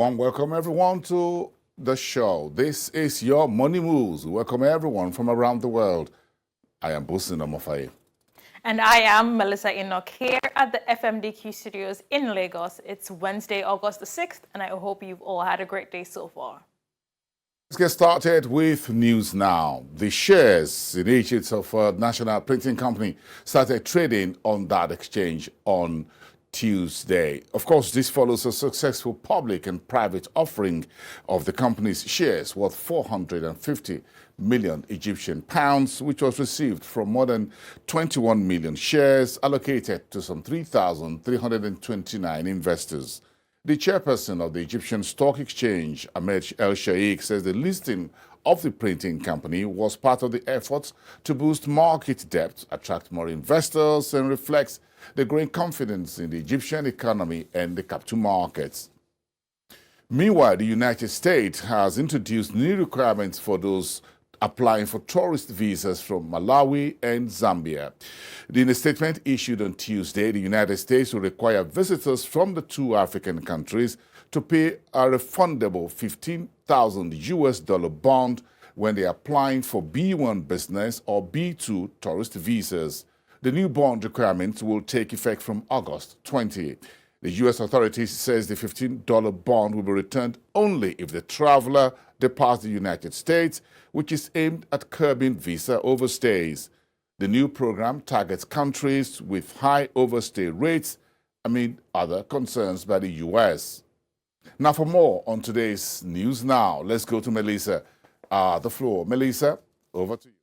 Warm welcome everyone to the show. This is your Money Moves. Welcome everyone from around the world. I am Busin Omofaye. And I am Melissa Enoch here at the FMDQ studios in Lagos. It's Wednesday, August the 6th, and I hope you've all had a great day so far. Let's get started with news now. The shares in Egypt of National Printing Company started trading on that exchange on Tuesday. Of course, this follows a successful public and private offering of the company's shares worth 450 million Egyptian pounds, which was received from more than 21 million shares allocated to some 3,329 investors. The chairperson of the Egyptian Stock Exchange, Ahmed El Sheikh, says the listing of the printing company was part of the efforts to boost market depth, attract more investors, and reflects the growing confidence in the Egyptian economy and the capital markets. Meanwhile, the United States has introduced new requirements for those applying for tourist visas from Malawi and Zambia. In a statement issued on Tuesday, the United States will require visitors from the two African countries to pay a refundable $15,000 bond when they are applying for B1 business or B2 tourist visas. The new bond requirements will take effect from August 20. The U.S. authorities says the $15 bond will be returned only if the traveler departs the United States, which is aimed at curbing visa overstays. The new program targets countries with high overstay rates amid other concerns by the U.S. Now, for more on today's News Now, let's go to Melissa. The floor. Melissa, over to you.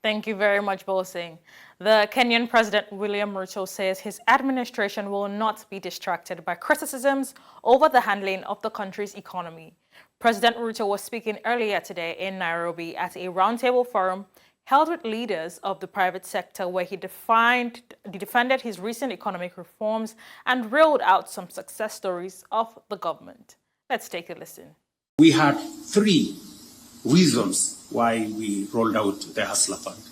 Thank you very much, Bosing. The Kenyan President William Ruto says his administration will not be distracted by criticisms over the handling of the country's economy. President Ruto was speaking earlier today in Nairobi at a roundtable forum held with leaders of the private sector where he defended his recent economic reforms and reeled out some success stories of the government. Let's take a listen. We had three reasons why we rolled out the Hustler Fund.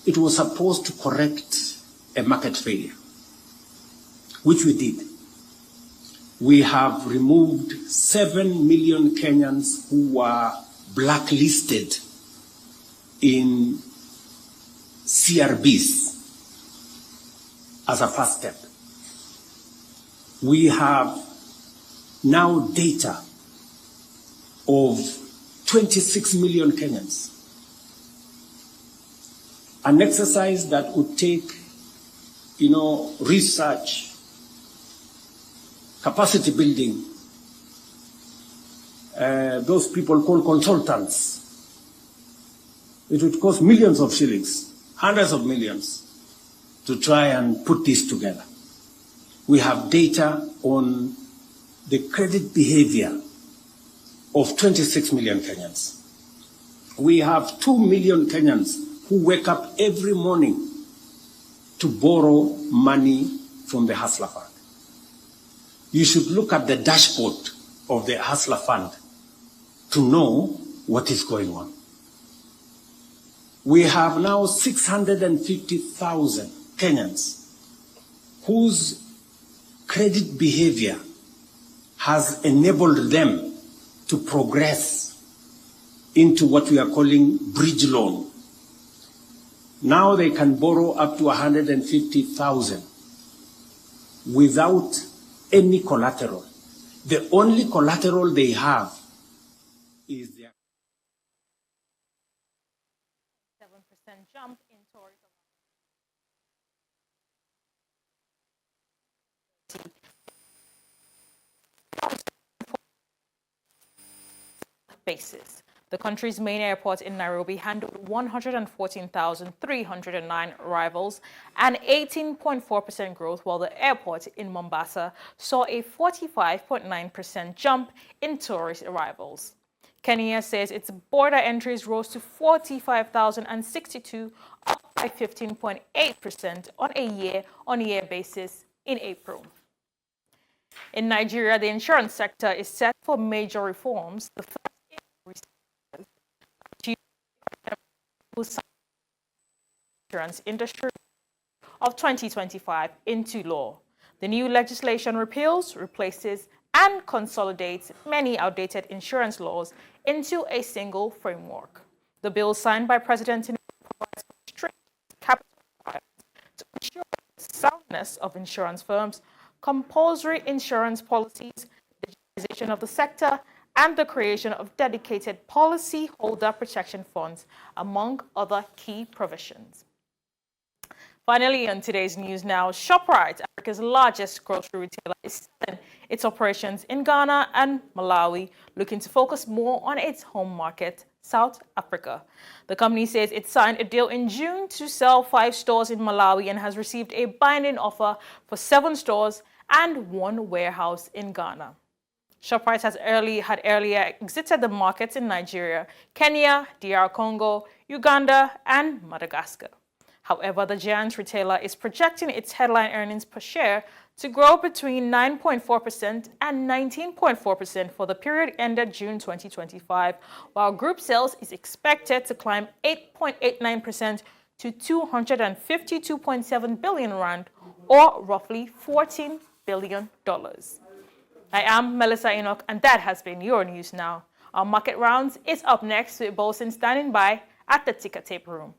It was supposed to correct a market failure, which we did. We have removed 7 million Kenyans who were blacklisted in CRBs as a first step. We have now data of 26 million Kenyans. An exercise that would take, research, capacity building, those people called consultants. It would cost millions of shillings, hundreds of millions, to try and put this together. We have data on the credit behavior of 26 million Kenyans. We have 2 million Kenyans who wake up every morning to borrow money from the Hustler Fund. You should look at the dashboard of the Hustler Fund to know what is going on. We have now 650,000 Kenyans whose credit behavior has enabled them to progress into what we are calling bridge loan. Now they can borrow up to 150,000 without any collateral. The only collateral they have is their 7% jump in tourism. Basis. The country's main airport in Nairobi handled 114,309 arrivals and 18.4% growth, while the airport in Mombasa saw a 45.9% jump in tourist arrivals. Kenya says its border entries rose to 45,062, up by 15.8% on a year-on-year basis in April. In Nigeria, the insurance sector is set for major reforms. The first insurance industry of 2025 into law. The new legislation repeals, replaces, and consolidates many outdated insurance laws into a single framework. The bill signed by President Tinubu provides strict capital requirements to ensure the soundness of insurance firms, compulsory insurance policies, digitization of the sector, and the creation of dedicated policyholder protection funds, among other key provisions. Finally, on today's news now, ShopRite, Africa's largest grocery retailer, is selling its operations in Ghana and Malawi, looking to focus more on its home market, South Africa. The company says it signed a deal in June to sell 5 stores in Malawi and has received a binding offer for 7 stores and 1 warehouse in Ghana. ShopRite had earlier exited the markets in Nigeria, Kenya, DR Congo, Uganda, and Madagascar. However, the giant retailer is projecting its headline earnings per share to grow between 9.4% and 19.4% for the period ended June 2025, while group sales is expected to climb 8.89% to 252.7 billion rand, or roughly $14 billion. I am Melissa Enoch, and that has been your news now. Our market rounds is up next with Bolson standing by at the ticker tape room.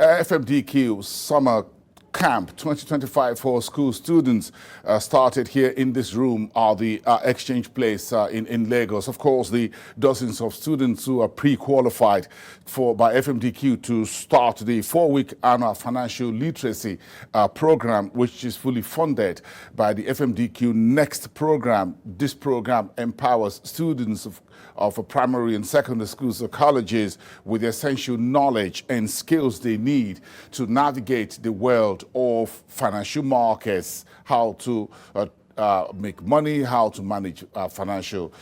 FMDQ Summer Camp 2025 for school students started here in this room at the exchange place in Lagos. Of course, the dozens of students who are pre-qualified by FMDQ to start the 4-week annual financial literacy program, which is fully funded by the FMDQ Next program. This program empowers students of primary and secondary schools or colleges with the essential knowledge and skills they need to navigate the world of financial markets, how to make money, how to manage financial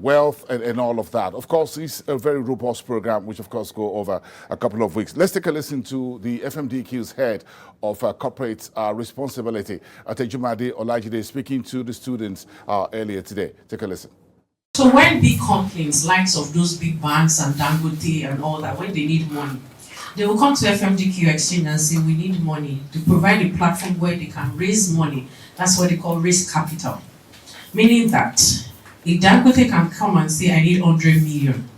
wealth, and all of that. Of course, it's a very robust program, which of course go over a couple of weeks. Let's take a listen to the FMDQ's head of corporate responsibility, Atejumade Olajide, speaking to the students earlier today. Take a listen. So when big companies, likes of those big banks and Dangote and all that, when they need money, they will come to FMDQ Exchange and say, we need money to provide a platform where they can raise money. That's what they call raise capital. Meaning that if Dangote can come and say, I need 100 million,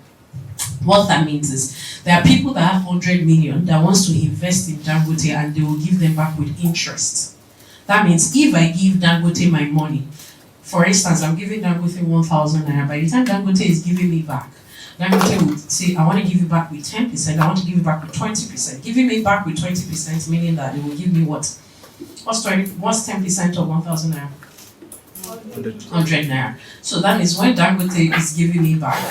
what that means is there are people that have 100 million that wants to invest in Dangote and they will give them back with interest. That means if I give Dangote my money, for instance, I'm giving Dangote 1,000 naira. By the time Dangote is giving me back, Dangote would say, I want to give you back with 10%, I want to give you back with 20%. Giving me back with 20%, meaning that they will give me what? What's 10% of 1,000 naira? 100 naira. So that means when Dangote is giving me back,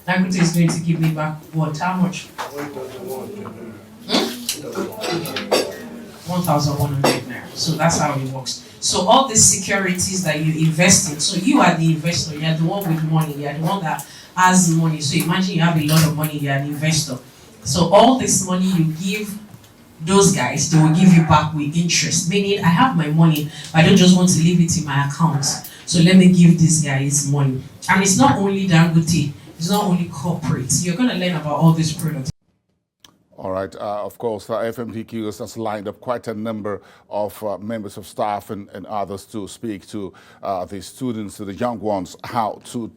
Dangote is going to give me back what? How much? 1,100 naira. So that's how it works. So all these securities that you invest in, so you are the investor, you are the one with money, you are the one that has money. So imagine you have a lot of money, you are an investor. So all this money you give those guys, they will give you back with interest. Meaning, I have my money, but I don't just want to leave it in my account. So let me give these guys money. And it's not only Dangote, it's not only corporate. You're going to learn about all these products. All right. Of course, FMDQ has lined up quite a number of members of staff and others to speak to the students, to the young ones, how to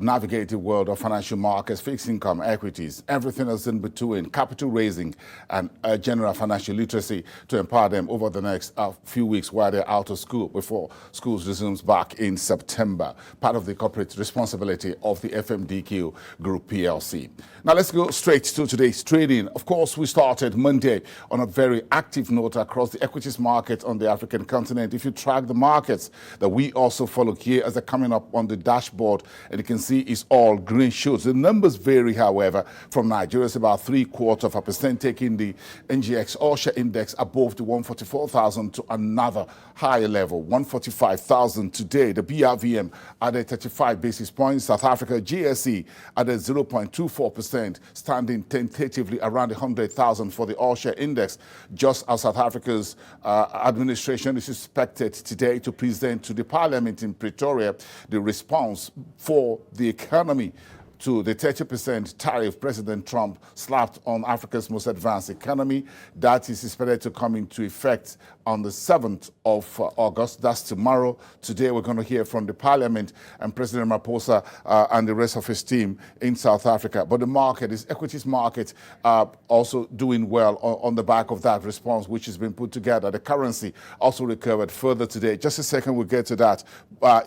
navigate the world of financial markets, fixed income, equities, everything else in between, capital raising, and general financial literacy to empower them over the next few weeks while they're out of school before schools resumes back in September. Part of the corporate responsibility of the FMDQ Group PLC. Now let's go straight to today's trading. Of course, we started Monday on a very active note across the equities market on the African continent. If you track the markets that we also follow here as they're coming up on the dashboard, and you can see it's all green shoots. The numbers vary, however, from Nigeria. It's about 0.75%, taking the NGX All-Share Index above the 144,000 to another higher level, 145,000 today. The BRVM added 35 basis points. South Africa GSE added 0.24%, standing tentatively around 100,000 for the All-Share Index, just as South Africa's administration is expected today to present to the Parliament in Pretoria the response for the economy to the 30% tariff President Trump slapped on Africa's most advanced economy. That is expected to come into effect on the 7th of August. That's tomorrow. Today we're going to hear from the Parliament and President Ramaphosa and the rest of his team in South Africa. But the market, this equities market, also doing well on the back of that response which has been put together. The currency also recovered further today. Just a second, we'll get to that.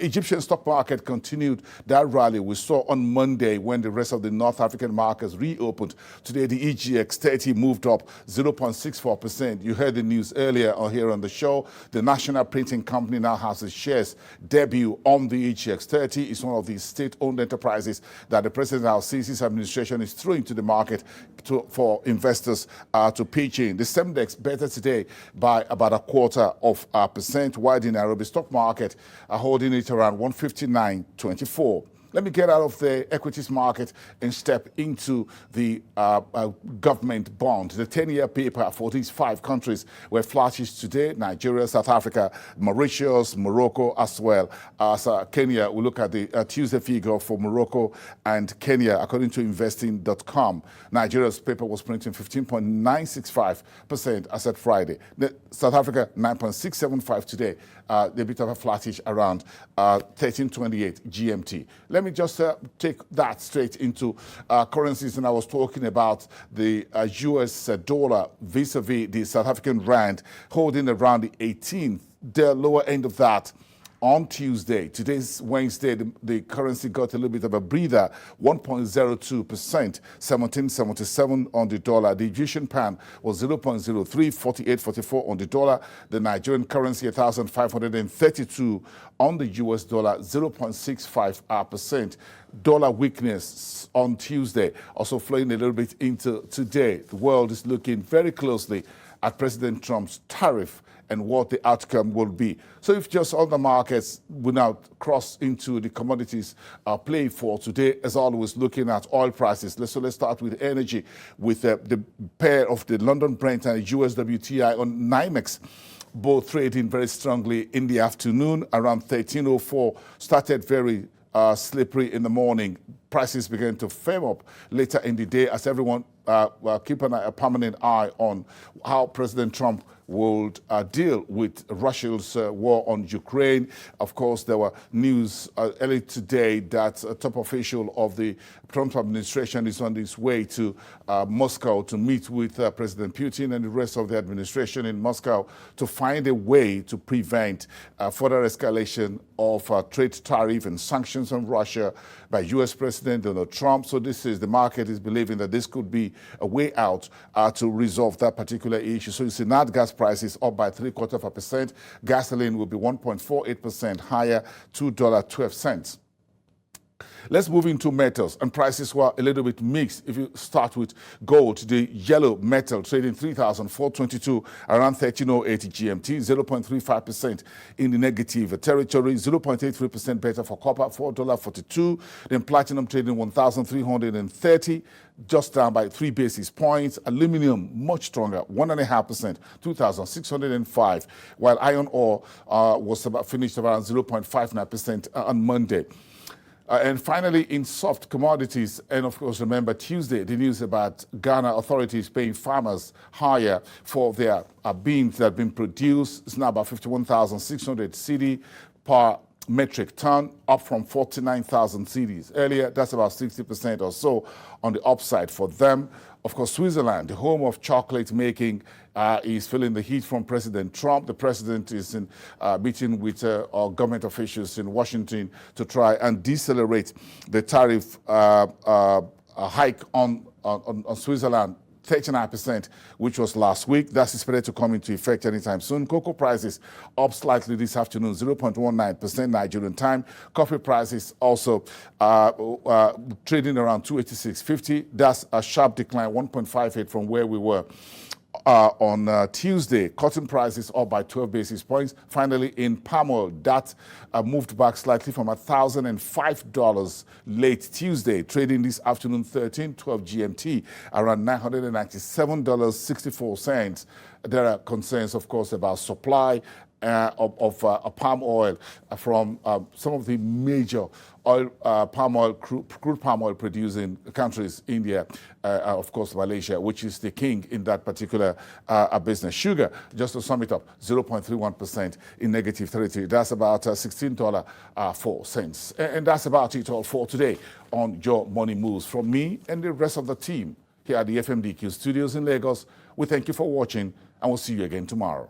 Egyptian stock market continued that rally we saw on Monday when the rest of the North African markets reopened. Today, the EGX 30 moved up 0.64%. You heard the news earlier on here on the show. The National Printing Company now has its shares debut on the EGX 30. It's one of the state-owned enterprises that the President Al-Sisi's administration is throwing to the market for investors to pitch in. The Semdex better today by about 0.25%, while the Nairobi stock market are holding it around 159.24. Let me get out of the equities market and step into the government bond. The 10-year paper for these 5 countries were flashes today: Nigeria, South Africa, Mauritius, Morocco, as well as Kenya. We look at the Tuesday figure for Morocco and Kenya, according to investing.com. Nigeria's paper was printing 15.965% as at Friday. South Africa, 9.675 today. A bit of a flattish around 13:28 GMT. Let me just take that straight into currencies. And I was talking about the US dollar vis-a-vis the South African rand, holding around the 18th, the lower end of that. On Tuesday, today's Wednesday, the currency got a little bit of a breather, 1.02%, 17.77 on the dollar. The Egyptian pound was 0.03, 48.44 on the dollar. The Nigerian currency, 1,532 on the US dollar, 0.65%. Dollar weakness on Tuesday, also flowing a little bit into today. The world is looking very closely at President Trump's tariff and what the outcome will be. So if just all the markets will now cross into the commodities play for today, as always, looking at oil prices. Let's start with energy, with the pair of the London Brent and the US WTI on NYMEX, both trading very strongly in the afternoon, around 13:04, started very slippery in the morning. Prices began to firm up later in the day as everyone keep a permanent eye on how President Trump would deal with Russia's war on Ukraine. Of course, there were news early today that a top official of the Trump administration is on his way to Moscow to meet with President Putin and the rest of the administration in Moscow to find a way to prevent further escalation of trade tariff and sanctions on Russia by U.S. President Donald Trump. So the market is believing that this could be a way out to resolve that particular issue. So you see nat gas prices up by 0.75%. Gasoline will be 1.48% higher, $2.12. Let's move into metals, and prices were a little bit mixed. If you start with gold, the yellow metal trading 3,422 around 1308 GMT, 0.35% in the negative territory, 0.83% better for copper, $4.42. Then platinum trading 1,330, just down by 3 basis points. Aluminum much stronger, 1.5%, 2,605, while iron ore was finished around 0.59% on Monday. And finally, in soft commodities, and of course, remember Tuesday, the news about Ghana authorities paying farmers higher for their beans that have been produced. It's now about 51,600 cedi per metric ton, up from 49,000 cedis earlier. That's about 60% or so on the upside for them. Of course, Switzerland, the home of chocolate making, is feeling the heat from President Trump. The president is in meeting with our government officials in Washington to try and decelerate the tariff hike on Switzerland. 39%, which was last week. That's expected to come into effect anytime soon. Cocoa prices up slightly this afternoon, 0.19% Nigerian time. Coffee prices also trading around 286.50. That's a sharp decline, 1.58 from where we were on Tuesday. Cotton prices up by 12 basis points. Finally, in palm oil, that moved back slightly from $1,005 late Tuesday, trading this afternoon 13:12 GMT around $997.64. There are concerns, of course, about supply of palm oil from some of the major oil, crude palm oil producing countries, India, of course, Malaysia, which is the king in that particular business. Sugar, just to sum it up, 0.31% in negative territory. That's about $16.04. And that's about it all for today on Your Money Moves. From me and the rest of the team here at the FMDQ studios in Lagos, we thank you for watching, and we'll see you again tomorrow.